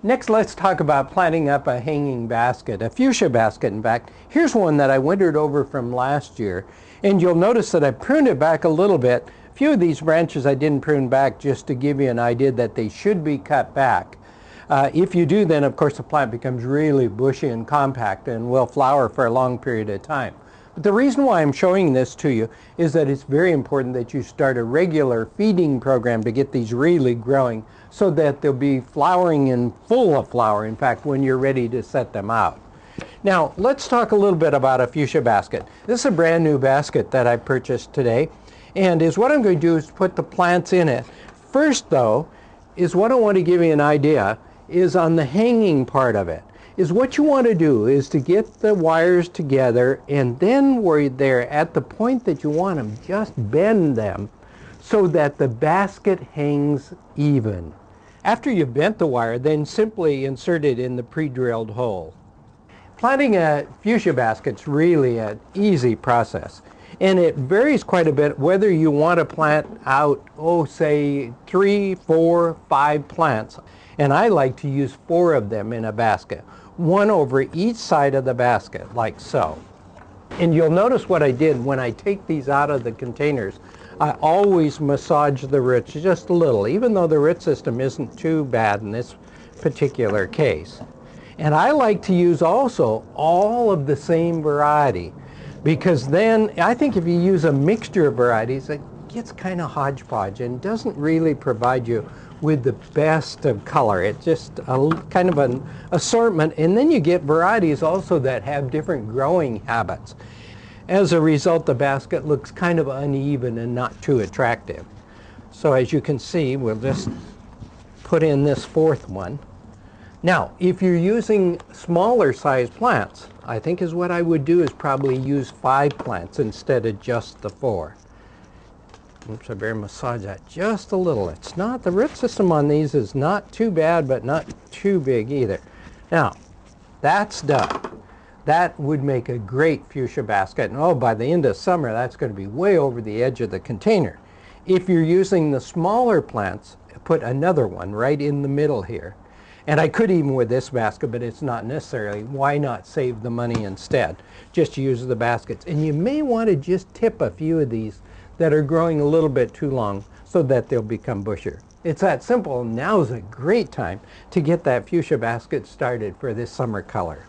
Next, let's talk about planting up a hanging basket, a fuchsia basket in fact. Here's one that I wintered over from last year, and you'll notice that I pruned it back a little bit. A few of these branches I didn't prune back just to give you an idea that they should be cut back. If you do, then of course the plant becomes really bushy and compact and will flower for a long period of time. But the reason why I'm showing this to you is that it's very important that you start a regular feeding program to get these really growing so that they'll be flowering and full of flower, in fact, when you're ready to set them out. Now, let's talk a little bit about a fuchsia basket. This is a brand new basket that I purchased today, and what I'm going to do is put the plants in it. First, though, is what I want to give you an idea is on the hanging part of it. Is what you want to do is to get the wires together, and then where they're at the point that you want them, just bend them so that the basket hangs even. After you've bent the wire, then simply insert it in the pre-drilled hole. Planting a fuchsia basket's really an easy process, and it varies quite a bit whether you want to plant out, say 3, 4, 5 plants. And I like to use 4 of them in a basket, one over each side of the basket, like so. And you'll notice what I did when I take these out of the containers. I always massage the roots just a little, even though the root system isn't too bad in this particular case. And I like to use also all of the same variety, because then I think if you use a mixture of varieties, it gets kind of hodgepodge and doesn't really provide you with the best of color. It's just kind of an assortment, and then you get varieties also that have different growing habits. As a result, the basket looks kind of uneven and not too attractive. So as you can see, we'll just put in this 4th one. Now, if you're using smaller size plants, I think what I would do is probably use 5 plants instead of just the 4. Oops, I better massage that just a little. It's not, the root system on these is not too bad, but not too big either. Now, that's done. That would make a great fuchsia basket. And by the end of summer, that's going to be way over the edge of the container. If you're using the smaller plants, put another one right in the middle here. And I could even with this basket, but it's not necessary. Why not save the money instead? Just use the baskets. And you may want to just tip a few of these that are growing a little bit too long so that they'll become bushier. It's that simple. Now's a great time to get that fuchsia basket started for this summer color.